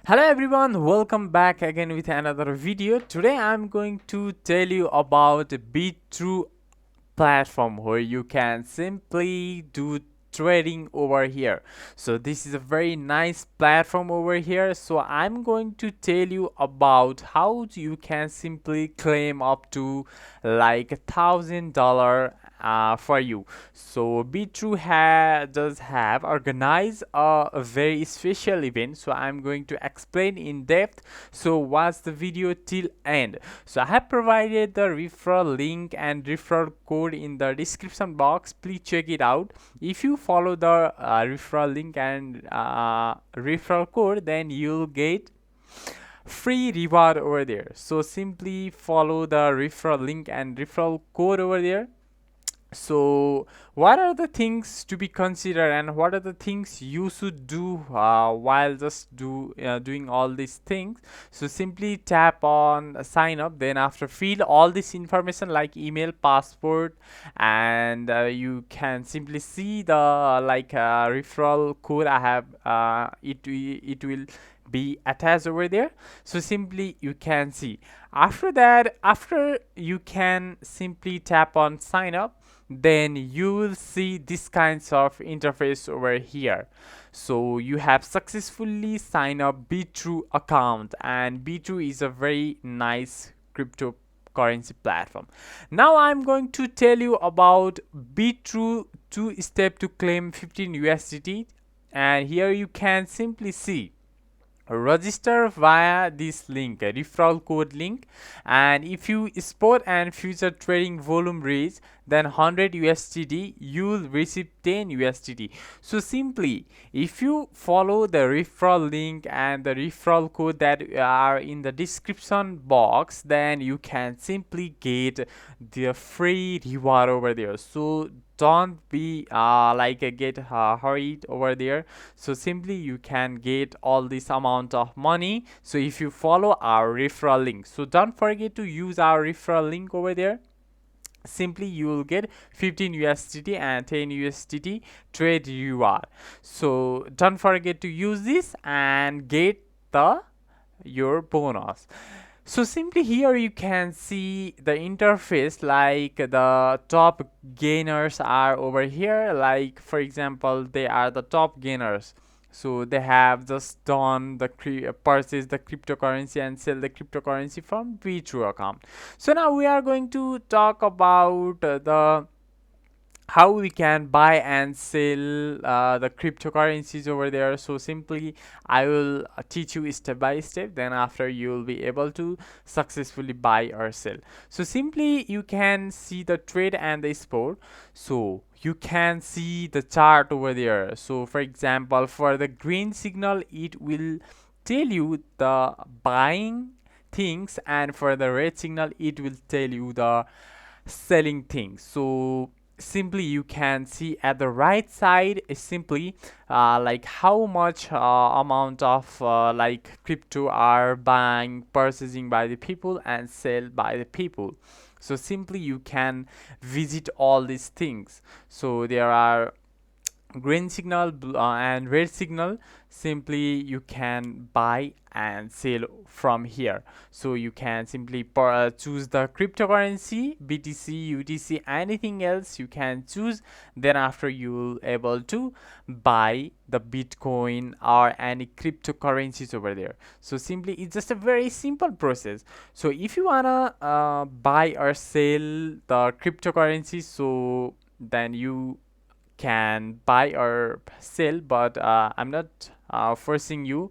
Hello everyone, welcome back again with another video. Today I'm going to tell you about Bitrue platform where you can simply do trading over here. So this is a very nice platform over here. So I'm going to tell you about how you can simply claim up to like $1,000 for you. So Bitrue does have organized a very special event. So I'm going to explain in depth. So watch the video till end. So I have provided the referral link and referral code in the description box. Please check it out. If you follow the referral link and referral code, then you'll get free reward over there. So simply follow the referral link and referral code over there. So what are the things to be considered and what are the things you should do while just doing all these things? So simply tap on sign up, then after fill all this information like email, passport, and you can simply see the referral code I have. It will be attached over there. So simply you can see. After that, after you can simply tap on sign up, then you will see this kinds of interface over here. So you have successfully signed up Bitrue account, and Bitrue is a very nice cryptocurrency platform. Now I'm going to tell you about Bitrue two-step to claim 15 USDT, and here you can simply see register via this link, a referral code link, and if you spot and future trading volume reach then 100 USDT, you'll receive 10 USDT. So simply if you follow the referral link and the referral code that are in the description box, then you can simply get the free reward over there. So don't be get hurried over there. So simply you can get all this amount of money, so if you follow our referral link. So don't forget to use our referral link over there. Simply you will get 15 USDT and 10 USDT trade reward. So don't forget to use this and get the your bonus. So simply here you can see the interface, like the top gainers are over here. Like for example, they are the top gainers. So they have just done the purchase the cryptocurrency and sell the cryptocurrency from Bitrue account. So now we are going to talk about the how we can buy and sell the cryptocurrencies over there. So simply I will teach you step by step, then after you will be able to successfully buy or sell. So simply you can see the trade and the sport. So you can see the chart over there. So for example, for the green signal it will tell you the buying things, and for the red signal it will tell you the selling things. So simply you can see at the right side is simply like how much amount of crypto are buying, purchasing by the people and sell by the people. So simply you can visit all these things. So there are green signal and red signal. Simply you can buy and sell from here. So you can simply choose the cryptocurrency, BTC, UTC, anything else you can choose. Then after you will able to buy the Bitcoin or any cryptocurrencies over there. So simply it's just a very simple process. So if you wanna buy or sell the cryptocurrency, so then you can buy or sell, but I'm not forcing you.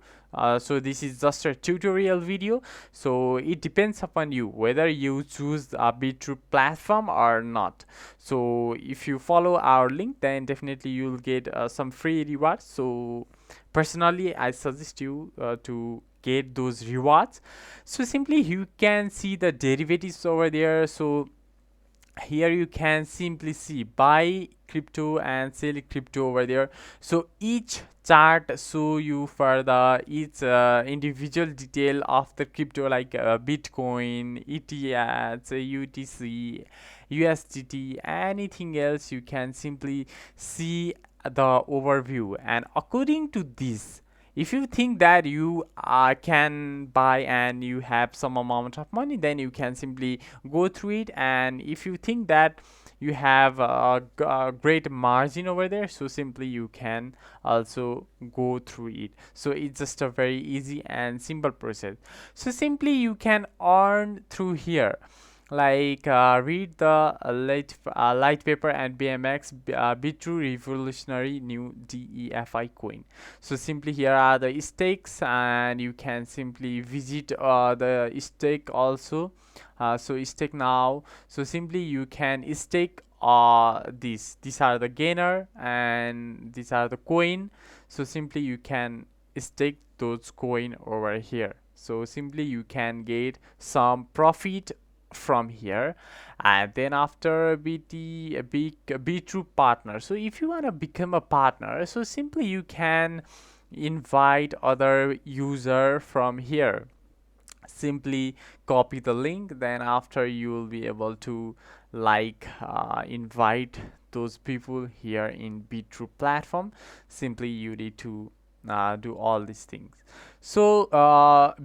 So this is just a tutorial video, so it depends upon you whether you choose a Bitrue platform or not. So if you follow our link, then definitely you'll get some free rewards. So personally I suggest you to get those rewards. So simply you can see the derivatives over there. So here you can simply see buy crypto and sell crypto over there. So each chart show you for the each individual detail of the crypto, like Bitcoin, ETH, UTC, USDT, anything else. You can simply see the overview, and according to this If you think that you can buy and you have some amount of money, then you can simply go through it. And if you think that you have a great margin over there, so simply you can also go through it. So it's just a very easy and simple process. So simply you can earn through here, like read the light paper and BMX Bitrue revolutionary new DEFI coin. So simply here are the stakes, and you can simply visit the stake also. So stake now. So simply you can stake these are the gainer and these are the coin. So simply you can stake those coin over here. So simply you can get some profit from here. And then after be true partner. So if you want to become a partner, so simply you can invite other user from here. Simply copy the link, then after you will be able to like invite those people here in Bitrue platform. Simply you need to do all these things. So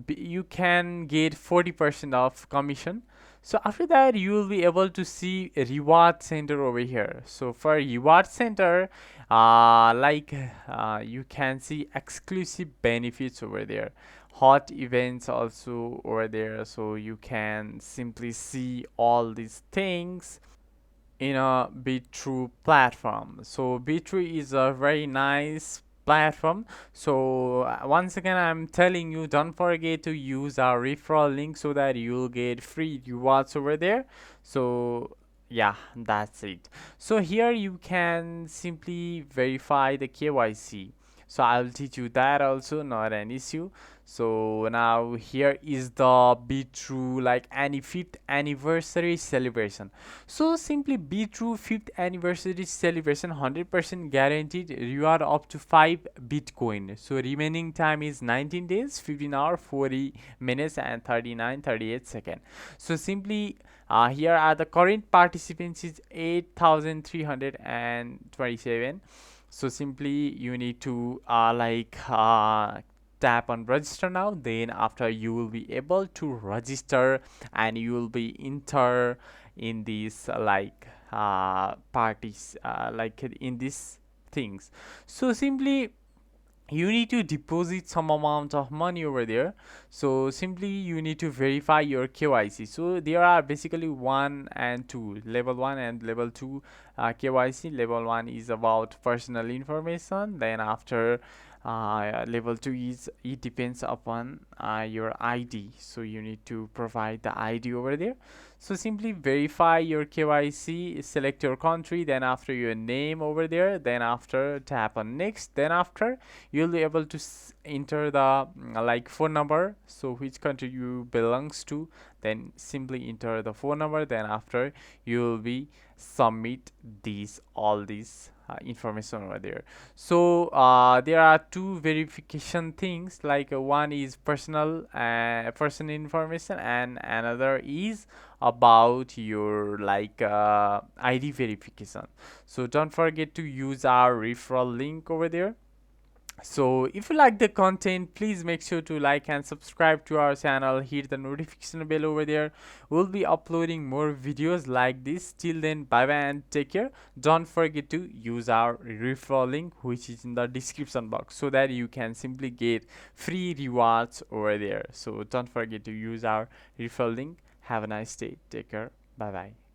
you can get 40% of commission. So after that you will be able to see a reward center over here. So for reward center, you can see exclusive benefits over there, hot events also over there. So you can simply see all these things in a Bitrue platform. So Bitrue is a very nice platform. So once again I'm telling you, don't forget to use our referral link so that you'll get free rewards over there. So yeah, that's it. So here you can simply verify the KYC. So I'll teach you that also, not an issue. So now here is the Bitrue like any 5th anniversary celebration. So simply Bitrue 5th anniversary celebration, 100% guaranteed reward up to 5 Bitcoin. So remaining time is 19 days, 15 hours, 40 minutes and 38 seconds. So simply here are the current participants is 8,327. So simply you need to tap on register now. Then after you will be able to register and you will be enter in these parties in these things. So simply you need to deposit some amount of money over there. So simply you need to verify your KYC. So there are basically 1 and 2, level 1 and level 2 KYC. Level 1 is about personal information, then after level 2 is it depends upon your ID. So you need to provide the ID over there. So simply verify your KYC, select your country, then after your name over there, then after tap on next, then after you'll be able to enter the phone number, so which country you belongs to, then simply enter the phone number, then after you will be submit all these information over there. So there are 2 verification things, one is personal person information and another is about your ID verification. So don't forget to use our referral link over there. So if you like the content, please make sure to like and subscribe to our channel, hit the notification bell over there. We'll be uploading more videos like this. Till then, bye bye and take care. Don't forget to use our referral link which is in the description box so that you can simply get free rewards over there. So don't forget to use our referral link. Have a nice day. Take care. Bye bye.